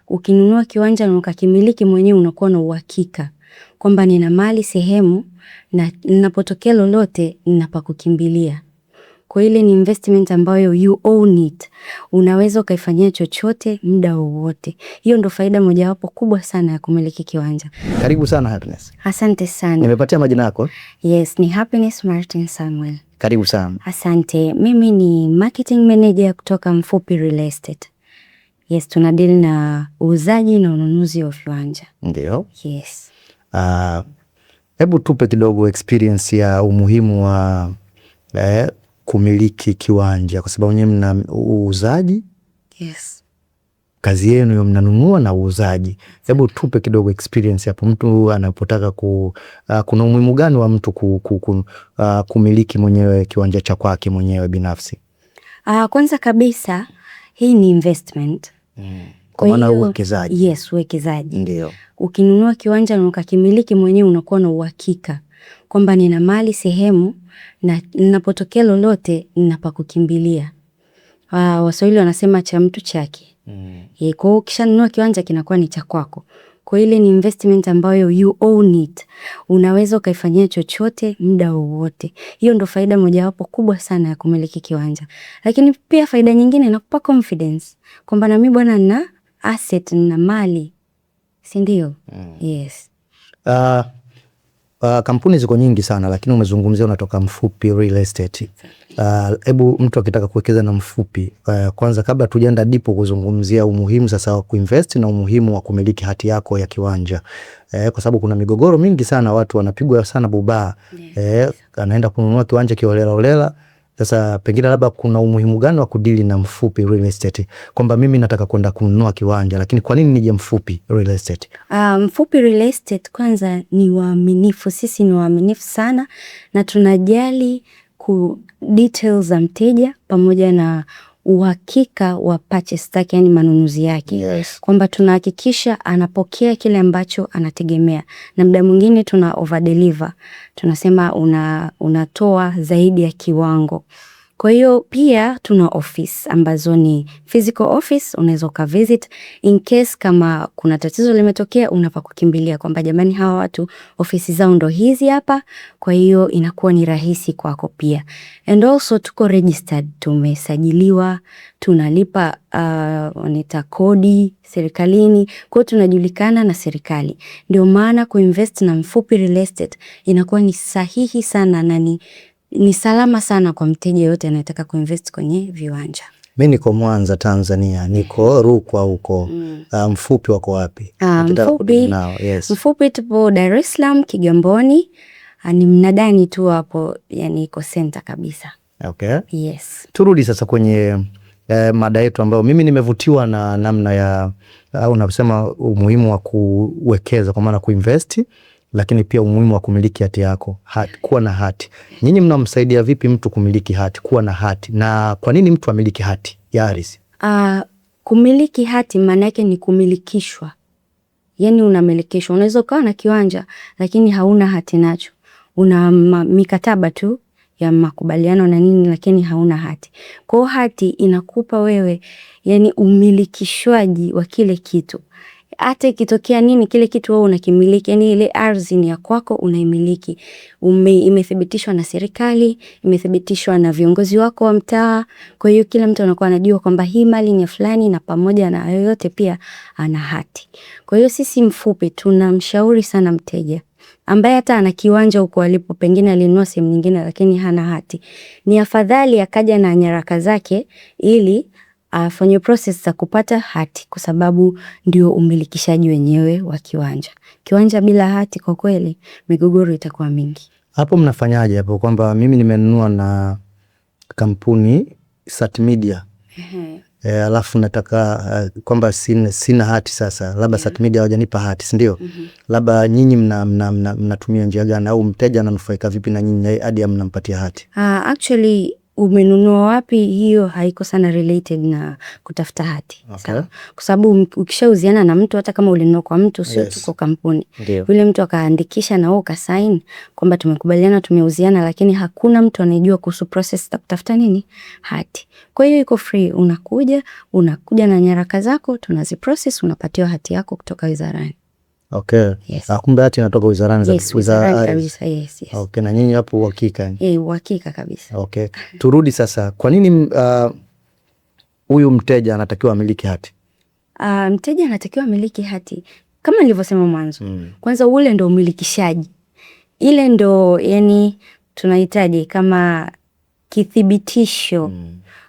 Ukinunua kiwanja na ukakimiliki mwenyewe unakuwa na uhakika kwamba nina mali sehemu na ninapotokea lolote nina pa kukimbilia. Kwa ile ni investment ambayo you own it. Unaweza ukaifanyia chochote muda wowote. Hiyo ndo faida mojawapo kubwa sana ya kumiliki kiwanja. Karibu sana Happiness. Asante sana. Nimepatia majina yako? Yes, ni Happiness Martin Samuel. Karibu sana. Asante. Mimi ni marketing manager kutoka Mfupi Real Estate. Yes, tunadili na uuzaji na ununuzi wa viwanja. Ndio. Yes. Hebu tupe kidogo experience ya umuhimu wa kumiliki kiwanja, kwa sababu nyinyi mna uuzaji. Yes. Kazi yenu hiyo mnanunua na uuzaji. Hebu tupe kidogo experience hapo, mtu anapotaka kuna umuhimu gani wa mtu kumiliki mwenyewe kiwanja cha kwake mwenyewe binafsi? Kwanza kabisa hii ni investment. Kwa maana uwekezaji. Yes, uwekezaji. Ndio. Ukinunua kiwanja na ukakimiliki mwenyewe unakuwa na uhakika kwamba nina mali sehemu na ninapotokea lolote nina pa kukimbilia. Waswahili wanasema cha mtu chake. Kwa hiyo ukishanunua kiwanja kinakuwa ni cha kwako. Kwa ile ni investment ambayo you own it. Unaweza ukaifanyia chochote muda wowote. Hiyo ndo faida mojawapo kubwa sana ya kumiliki kiwanja. Lakini pia faida nyingine inakupa confidence kwamba na mimi bwana nina asset, nina mali. Si ndio? Yes. Kampuni ziko nyingi sana, lakini umezungumzia unatoka Mfupi Real Estate. Hebu mtu akitaka kuwekeza na Mfupi, kwanza kabla tujaenda dipo kuzungumzia umuhimu sasa wa kuinvest na umuhimu wa kumiliki hati yako ya kiwanja. Kwa sababu kuna migogoro mingi sana, watu wanapigwa sana bubaa. Anaenda kununua kiwanja kiolela olela. Sasa pengine labda kuna umuhimu gani wa kudili na Mfupi Real Estate? Kwamba mimi nataka kwenda kununua kiwanja, lakini kwa nini nije Mfupi Real Estate? Mfupi Real Estate kwanza ni waaminifu. Sisi ni waaminifu sana na tunajali details za mteja pamoja na uhakika wa purchase take, yani manunuzi yake. Yes. Kwamba tunahakikisha anapokea kile ambacho anategemea. Na muda mwingine tuna over deliver. Tunasema unatoa zaidi ya kiwango. Kwa hiyo pia tuna office ambazo ni physical office, unaweza ukavisit in case kama kuna tatizo limetokea unapa kukimbilia kwamba jamani hawa watu ofisi zao ndo hizi hapa, kwa hiyo inakuwa ni rahisi kwako pia. And also tuko registered, tumesajiliwa, tunalipa wanaita kodi serikalini, kwa hiyo tunajulikana na serikali. Ndio maana kuinvest na Mfupi Real Estate inakuwa ni sahihi sana na ni salama sana kwa mteja yote anayetaka kuinvest kwenye viwanja. Mimi niko Mwanza, Tanzania, niko Rukwa huko. Mfupi wako wapi? Mfupi tupo Dar es Salaam, Kigamboni. Ni mnadani tu hapo, yani iko center kabisa. Okay. Yes. Turudi sasa kwenye mada yetu ambayo mimi nimevutiwa na namna ya au nasema umuhimu wa kuwekeza kwa maana kuinvest, lakini pia umuhimu wa kumiliki hati yako, kuwa na hati. Nyinyi mnamsaidia vipi mtu kumiliki hati, kuwa na hati, na kwa nini mtu amiliki hati ya ardhi? Kumiliki hati maana yake ni kumilikishwa. Yani unamilikishwa. Unaweza ukawa na kiwanja lakini hauna hati nacho. Una mikataba tu ya makubaliano na nini, lakini hauna hati. Kwa hiyo hati inakupa wewe yani umilikishwaji wa kile kitu. Hata ikitokea nini kile kitu wewe unakimiliki, yani ile ardhi ni ya kwako, unaimiliki. Imethibitishwa na serikali, imethibitishwa na viongozi wako wa mtaa. Kwa hiyo kila mtu anakuwa anajua kwamba hii mali ni fulani, na pamoja na yoyote pia ana hati. Kwa hiyo sisi Mfupi tunamshauri sana mteja ambaye hata ana kiwanja huko alipo, pengine alinunua sehemu nyingine lakini hana hati, ni afadhali akaja na nyaraka zake ili afanye process za kupata hati, kwa sababu ndio umilikishaji wenyewe wa kiwanja. Kiwanja bila hati kwa kweli migogoro itakuwa mingi. Hapo mnafanyaje hapo kwamba mimi nimenunua na kampuni Sat Media. Alafu nataka kwamba sina hati sasa, labda Sat Media hawajanipa hati, si ndio? Labda nyinyi mnatumia njia gani, au mteja ananufaika vipi na nyinyi hadi mnampatia hati? Actually umenunua wapi, hiyo haiko sana related na kutafuta hati. Okay. Kwa sababu ukishauziana na mtu, hata kama ulinunua kwa mtu, sio tu kwa kampuni. Yule mtu akaandikisha na wewe ukasign kwamba tumekubaliana tumeuziana, lakini hakuna mtu anayejua kuhusu process za kutafuta nini, hati. Kwa hiyo iko free, unakuja na nyaraka zako, tunaziprocess, unapatiwa hati yako kutoka wizarani. Okay. Yes. Kumbe hati inatoka wizarani. Yes, wizarani kabisa. Yes. Okay, na nyinyi hapo uhakika? Uhakika kabisa. Okay. Turudi sasa, kwa nini huyu mteja anatakiwa amiliki hati? Mteja anatakiwa amiliki hati kama nilivyosema mwanzo. Kwanza ule ndo umilikishaji. Ile ndo yani tunahitaji kama kithibitisho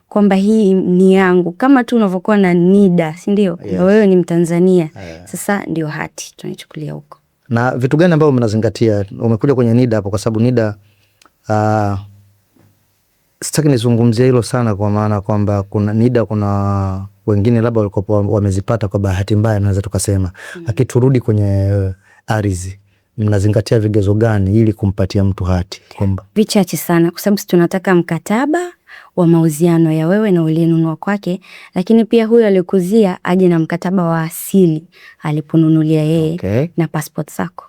kwamba hii ni yangu, kama tu unavyokuwa na NIDA, si ndio? Yes. Wewe ni Mtanzania. Sasa ndio hati tunaichukulia huko. Na vitu gani ambavyo mnazingatia? Umekuja kwenye NIDA hapo kwa sababu NIDA sitaki nizungumzie hilo sana, kwa maana kwamba kuna NIDA, kuna wengine labda walikuwa wamezipata kwa bahati mbaya, naweza tukasema. Lakini turudi kwenye ardhi, mnazingatia vigezo gani ili kumpatia mtu hati? Vichache sana, kwa sababu tunataka mkataba wa mauziano ya wewe na uliyenunua kwake, lakini pia huyo alikuzia aje na mkataba wa asili aliponunulia yeye. Okay. Na passport zako.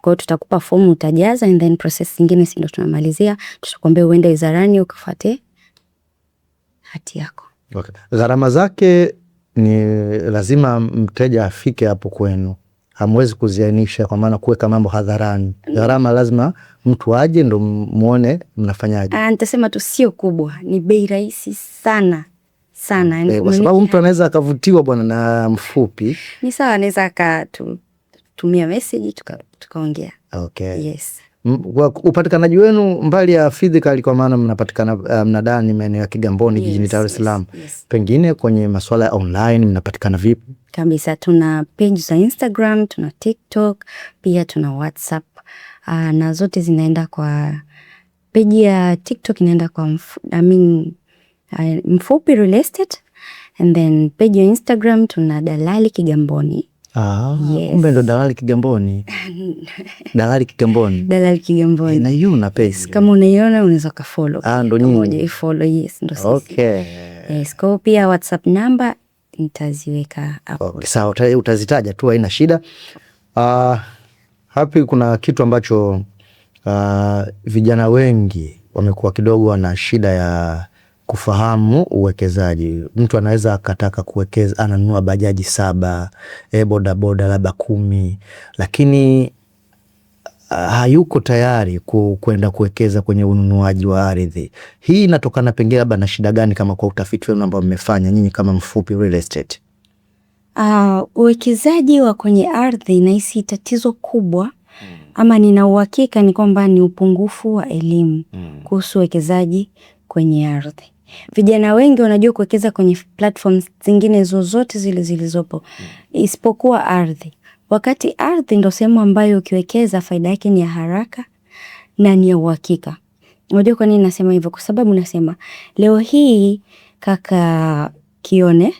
Kwa tutakupa fomu utajaza, and then process nyingine ndio tunamalizia, tutakwambia uende wizarani ukafuate hati yako. Okay. Gharama zake ni lazima mteja afike hapo kwenu, hamwezi kuziainisha kwa maana kuweka mambo hadharani. Gharama lazima mtu aje ndo muone mnafanyaje. Nitasema tu sio kubwa, ni bei rahisi sana sana. Kwa sababu mtu anaweza akavutiwa bwana na mfupi. Ni sawa, anaweza akatumia message tukaongea. Okay. Yes. Upatikanaji wenu mbali ya physical, kwa maana mnapatikana mnadani maeneo ya Kigamboni, jijini Dar es Salaam. Yes. Pengine kwenye masuala ya online mnapatikana vipi? Kabisa, tuna page za Instagram, tuna TikTok, pia tuna WhatsApp. Na zote zinaenda kwa page ya TikTok inaenda kwa Mfupi Real Estate, and then page ya Instagram tuna Dalali Kigamboni. Yes. Kumbe ndo Dalali Kigamboni. Dalali Kigamboni. Dalali Kigamboni. Na hiyo una page. Kama unaiona unaweza ka follow. Ndo nyinyi. Moja follow, yes, ndo sisi. Okay. Yes, kwa pia WhatsApp number nitaziweka hapo. Okay, sawa, utazitaja tu, haina shida. Hapi kuna kitu ambacho vijana wengi wamekuwa kidogo wana shida ya kufahamu uwekezaji. Mtu anaweza akataka kuwekeza, ananunua bajaji 7, bodaboda labda 10, lakini hayuko tayari kwenda kuwekeza kwenye ununuaji wa ardhi. Hii inatokana pengine labda na shida gani, kama kwa utafiti wenu ambao mmefanya nyinyi kama Mfupi Real Estate? Uwekezaji wa kwenye ardhi nahisi tatizo kubwa, ama nina uhakika ni kwamba ni upungufu wa elimu kuhusu uwekezaji kwenye ardhi. Vijana wengi wanajua kuwekeza kwenye platforms zingine zozote zile zilizopo isipokuwa ardhi. Wakati ardhi ndo sehemu ambayo ukiwekeza faida yake ni ya haraka na ni ya uhakika. Unajua kwa nini nasema hivyo? Kwa sababu nasema leo hii kaka Kione,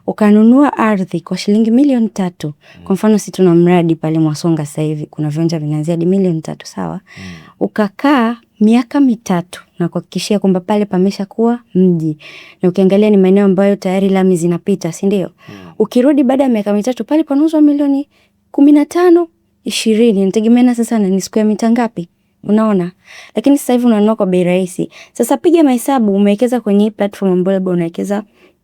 ukanunua ardhi kwa shilingi milioni 3. Kwa mfano sisi tuna mradi pale Mwasonga sasa hivi kuna viwanja vinaanzia hadi milioni 3, sawa? Ukakaa miaka 3 na kuhakikishia kwamba pale pamesha kuwa mji. Na ukiangalia ni maeneo ambayo tayari lami zinapita, si ndio? Ukirudi baada ya miaka 3 pale panauzwa milioni 15, 20. Inategemea sasa ni square mita ngapi. Unaona? Lakini sasa hivi unanunua kwa bei rahisi. Sasa piga mahesabu, umewekeza kwenye platform ambayo unawekeza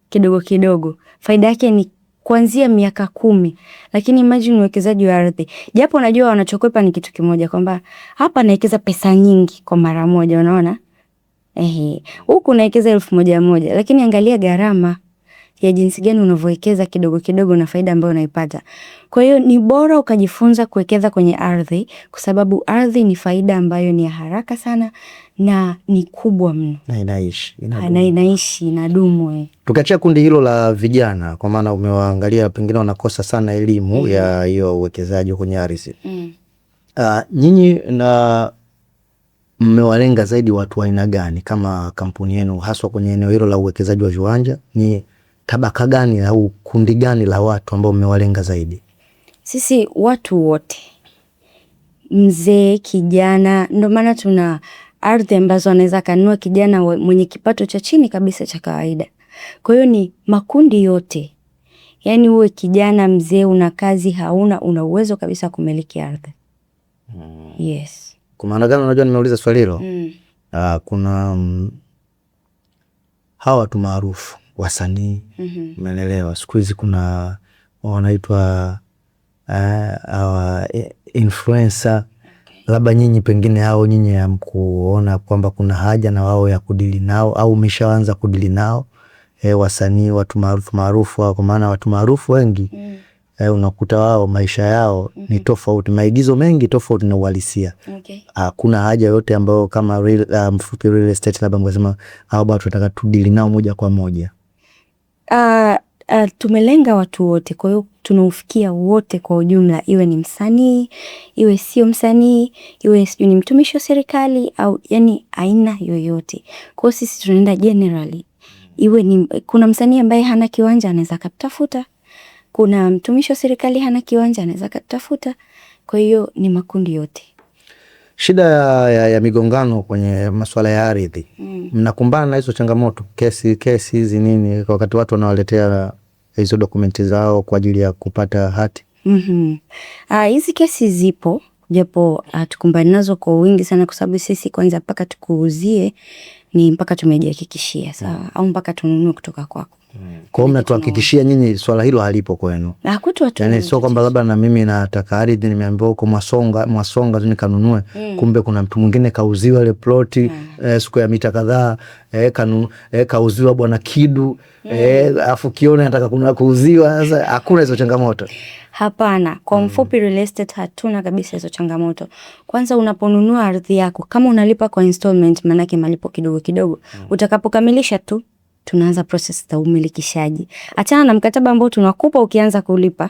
kidogo kidogo. Faida yake ni kuanzia miaka 10. Lakini imagine uwekezaji wa ardhi. Japo unajua wanachokwepa ni kitu kimoja, kwamba hapa nawekeza pesa nyingi kwa mara moja, unaona? Huku nawekeza 1,000, lakini angalia gharama ya jinsi gani unavyowekeza kidogo kidogo na faida ambayo unaipata. Kwa hiyo ni bora ukajifunza kuwekeza kwenye ardhi, kwa sababu ardhi ni faida ambayo ni ya haraka sana na ni kubwa mno. Na inaishi, inadumu. Tukiachia kundi hilo la vijana, kwa maana umewaangalia pengine wanakosa sana elimu ya hiyo uwekezaji kwenye ardhi. Nyinyi na mmewalenga zaidi watu wa aina gani kama kampuni yenu, haswa kwenye eneo hilo la uwekezaji wa viwanja? Ni tabaka gani au kundi gani la watu ambao mmewalenga zaidi? Sisi watu wote, mzee, kijana, ndio maana tuna ardhi ambazo anaweza kanunua kijana mwenye kipato cha chini kabisa cha kawaida. Kwa hiyo ni makundi yote. Yani uwe kijana, mzee, una kazi, hauna, una uwezo kabisa kumiliki ardhi. Yes. Kwa maana gani unajua nimeuliza swali hilo? Kuna hawa watu maarufu, wasanii, umeelewa? Siku hizi kuna wanaitwa influencer. Labda nyinyi pengine hao nyinyi hamkuona kwamba kuna haja na wao ya kudili nao, au umeshaanza kudili nao? Wasanii, watu maarufu hao, kwa maana watu maarufu wengi unakuta wao maisha yao ni tofauti, maigizo mengi tofauti na uhalisia. Kuna haja yote ambayo kama Mfupi Real Estate labda mngesema hao bado tunataka tudili nao moja kwa moja? Tumelenga watu wote, kwa hiyo tunaufikia wote kwa ujumla, iwe ni msanii, iwe sio msanii, iwe ni mtumishi wa serikali, au yani aina yoyote. Kwa hiyo sisi tunaenda generally. Iwe ni kuna msanii ambaye hana kiwanja anaweza kutafuta. Kuna mtumishi wa serikali hana kiwanja anaweza kutafuta. Kwa hiyo ni makundi yote. Shida ya migongano kwenye masuala ya ardhi. Mnakumbana na hizo changamoto, kesi hizi nini, wakati watu wanawaletea hizo dokumenti zao kwa ajili ya kupata hati? Hizi kesi zipo, japo tukumbana nazo kwa wingi sana, kwa sababu sisi kwanza mpaka tukuuzie ni mpaka tumejihakikishia, sawa, au mpaka tununue kutoka kwako. Kwa hiyo mnatuhakikishia nyinyi swala hilo halipo kwenu? Yani sio kwamba labda na mimi nataka ardhi, nimeambiwa huko Mwasonga tu nikanunue, kumbe kuna mtu mwingine kauziwa ile ploti siku ya mita kadhaa, kauziwa bwana Kidu, afu kione nataka kuna kuuziwa. Sasa hakuna hizo changamoto? Hapana, kwa Mfupi Real Estate hatuna kabisa hizo changamoto. Kwanza unaponunua ardhi yako, kama unalipa kwa installment, manake malipo kidogo kidogo, utakapokamilisha tu tunaanza process za umilikishaji. Achana na mkataba ambao tunakupa ukianza kulipa.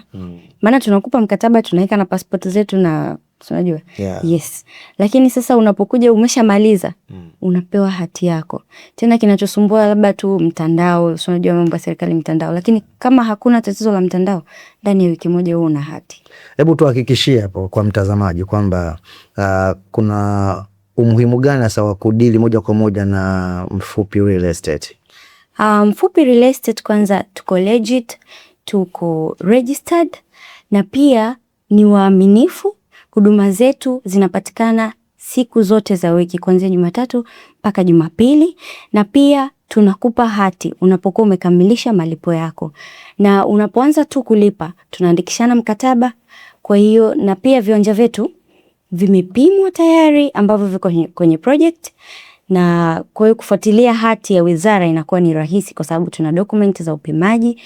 Maana tunakupa mkataba, tunaweka na passport zetu na unajua. Yes. Lakini sasa unapokuja umeshamaliza, unapewa hati yako. Tena kinachosumbua labda tu mtandao, unajua mambo ya serikali mtandao, lakini kama hakuna tatizo la mtandao, ndani ya wiki moja una hati. Hebu tuhakikishie hapo kwa mtazamaji kwamba kuna umuhimu gani sasa wa kudili moja kwa moja na Mfupi Real Estate? Mfupi Real Estate kwanza tuko legit, tuko registered, na pia ni waaminifu. Huduma zetu zinapatikana siku zote za wiki kuanzia Jumatatu mpaka Jumapili, na pia tunakupa hati unapokuwa umekamilisha malipo yako. Na unapoanza tu kulipa, tunaandikishana mkataba. Kwa hiyo na pia viwanja vyetu vimepimwa tayari ambavyo viko kwenye project, na kwa hiyo kufuatilia hati ya wizara inakuwa ni rahisi kwa sababu tuna document za upimaji.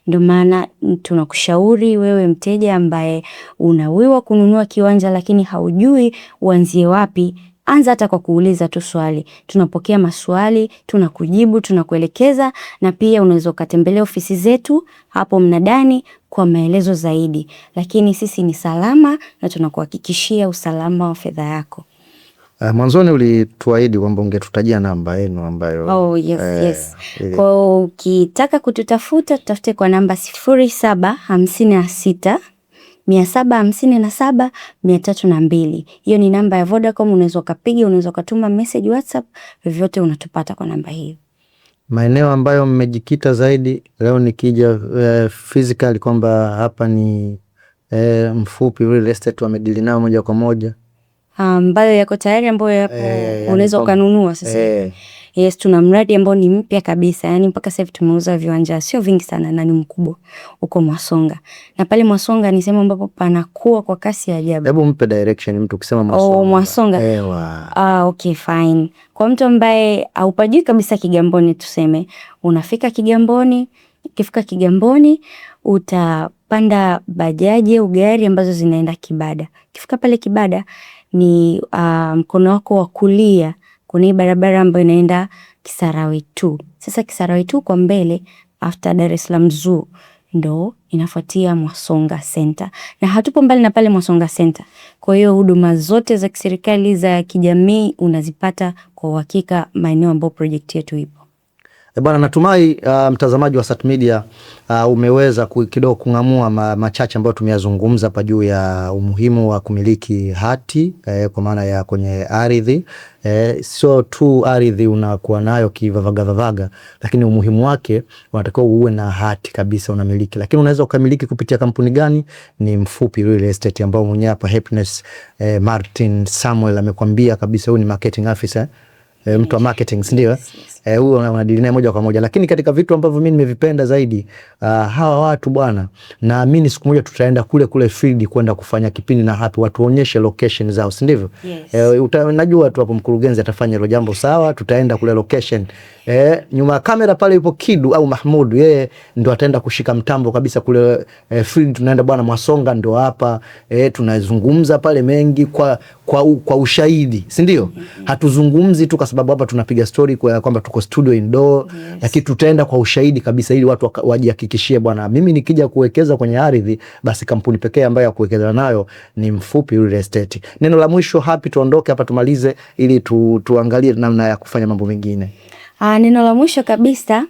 Ndio maana tunakushauri wewe mteja ambaye unawiwa kununua kiwanja lakini haujui uanzie wapi, anza hata kwa kuuliza tu swali. Tunapokea maswali, tunakujibu, tunakuelekeza, na pia unaweza ukatembelea ofisi zetu hapo mnadani kwa maelezo zaidi. Lakini sisi ni salama na tunakuhakikishia usalama wa fedha yako. Mwanzoni ulituahidi kwamba ungetutajia namba yenu ambayo yes. Kwa ukitaka kututafuta, tutafute kwa namba 0756 757 302. Hiyo ni namba ya Vodacom, unaweza ukapiga, unaweza ukatuma message WhatsApp, vyovyote unatupata kwa namba hiyo. Maeneo ambayo mmejikita zaidi leo nikija physically kwamba hapa ni Mfupi Real Estate wamedili nao moja kwa moja, ambayo yako tayari, ambayo yapo unaweza ukanunua sasa. Yes, tuna mradi ambao ni mpya kabisa. Yani mpaka sasa hivi tumeuza viwanja sio vingi sana na ni mkubwa uko Mwasonga. Na pale Mwasonga ni sehemu ambapo panakuwa kwa kasi ya ajabu. Hebu mpe direction mtu ukisema Mwasonga. Mwasonga. Okay, fine. Kwa mtu ambaye haupajui kabisa Kigamboni, tuseme unafika Kigamboni, ukifika Kigamboni utapanda bajaji au gari ambazo zinaenda Kibada. Ukifika pale Kibada ni mkono wako wa kulia kuna barabara ambayo inaenda Kisarawe 2. Sasa Kisarawe 2 kwa mbele after Dar es Salaam Zoo ndo inafuatia Mwasonga Center. Na hatupo mbali na pale Mwasonga Center. Kwa hiyo huduma zote za kiserikali za kijamii unazipata kwa uhakika maeneo ambapo project yetu ipo. Bwana, natumai mtazamaji wa Sat Media umeweza kidogo kung'amua machache ambayo tumeyazungumza hapa juu ya umuhimu wa kumiliki hati kwa maana ya kwenye ardhi. Sio tu ardhi unakuwa nayo kivavagavaga, lakini umuhimu wake unatakiwa uwe na hati kabisa unamiliki. Lakini unaweza ukamiliki kupitia kampuni gani? Ni Mfupi Real Estate, ambao mwenyewe hapa Happiness Martin Samuel amekwambia kabisa huyu ni marketing officer. Mtu wa marketing, si ndio? Huyo unadili naye moja kwa moja. Lakini katika vitu ambavyo mimi nimevipenda zaidi, hawa watu bwana, naamini siku moja tutaenda kule field kwenda kufanya kipindi na Happy, watuonyeshe location zao, si ndivyo? Najua tu hapo mkurugenzi atafanya hilo jambo sawa, tutaenda kule location. Nyuma kamera pale yupo Kidu au Mahmud, yeye ndo ataenda kushika mtambo kabisa kule field. Tunaenda bwana Mwasonga ndo hapa, tunazungumza pale mengi kwa ushahidi, si ndio? Hatuzungumzi tu kwa sababu hapa tunapiga story kwa kwamba tuko studio indoor, lakini tutaenda kwa ushahidi kabisa ili watu wajihakikishie bwana, mimi nikija kuwekeza kwenye ardhi, basi kampuni pekee ambayo ya kuwekeza nayo ni Mfupi Real Estate. Neno la mwisho Happy, tuondoke hapa tumalize ili tuangalie namna ya kufanya mambo mengine. Neno la mwisho kabisa,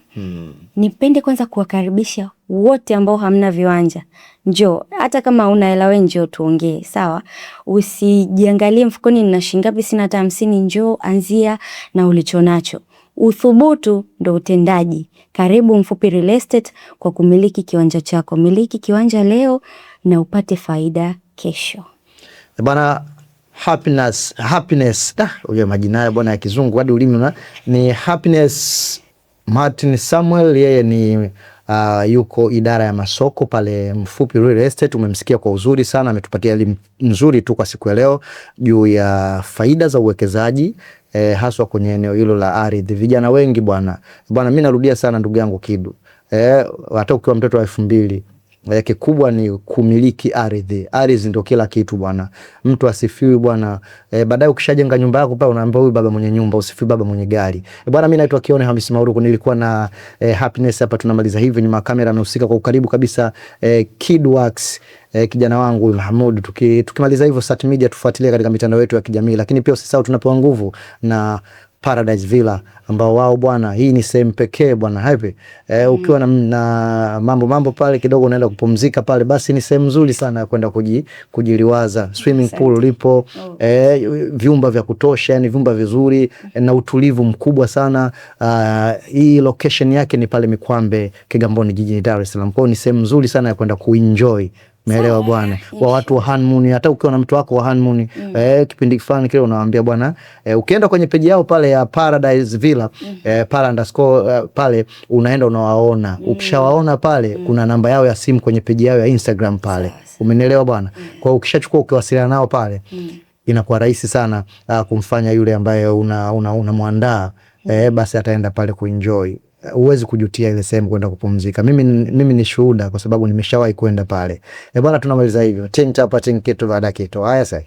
nipende kwanza kuwakaribisha wote ambao hamna viwanja. Njoo, hata kama una hela wewe njoo tuongee, sawa? Usijiangalie mfukoni nina shilingi ngapi, sina hata 50. Njoo, anzia na ulichonacho. Uthubutu ndo utendaji. Karibu Mfupi Real Estate kwa kumiliki kiwanja chako. Miliki kiwanja leo na upate faida kesho. Bwana Happiness, huyo majina haya bwana ya kizungu hadi ulimi ni Happiness Martin Samuel, yeye ni yuko idara ya masoko pale Mfupi Real Estate. Umemsikia kwa uzuri sana, ametupatia elimu nzuri tu kwa siku ya leo juu ya faida za uwekezaji haswa kwenye eneo hilo la ardhi. Vijana wengi bwana, mimi narudia sana ndugu yangu Kidu, hata ukiwa mtoto wa 2000, kikubwa ni kumiliki ardhi. Ardhi ndio kila kitu bwana. Mtu asifiwi bwana. Baadaye ukishajenga nyumba yako pale unaambia huyu baba mwenye nyumba, usifiwi baba mwenye gari. Bwana, mimi naitwa Kione Hamisi Mauruku, nilikuwa na Happiness hapa, tunamaliza hivi. Nyuma kamera amehusika kwa ukaribu kabisa Kidworks, kijana wangu Mahmud. Tukimaliza hivyo, Sat Media tufuatilie katika mitandao yetu ya kijamii, lakini pia usisahau tunapewa nguvu na Paradise Villa ambao wao bwana, hii ni sehemu pekee bwana Happy. Ukiwa na mambo pale kidogo unaenda kupumzika pale, basi ni sehemu nzuri sana ya kwenda kujiliwaza. Swimming pool lipo, vyumba vya kutosha, yani vyumba vizuri na utulivu mkubwa sana. Hii location yake ni pale Mikwambe, Kigamboni, jijini Dar es Salaam. Kwa ni sehemu nzuri sana ya kwenda kuenjoy. Umeelewa bwana? Wa watu wa honeymoon, hata ukiwa na mtu wako wa honeymoon, kipindi fulani kile unawaambia bwana, ukienda kwenye page yao pale ya Paradise Villa, pale unaenda unawaona. Ukishawaona pale, kuna namba yao ya simu kwenye page yao ya Instagram pale. Umenielewa bwana? Kwa ukishachukua ukiwasiliana nao pale, inakuwa rahisi sana kumfanya yule ambaye unamwandaa basi ataenda pale kuenjoy. Uwezi kujutia ile sehemu kwenda kupumzika. Mimi ni shuhuda kwa sababu nimeshawahi kwenda pale. Bwana, tunamaliza hivyo. Ting tapa ting kitu baada kitu. Haya sasa.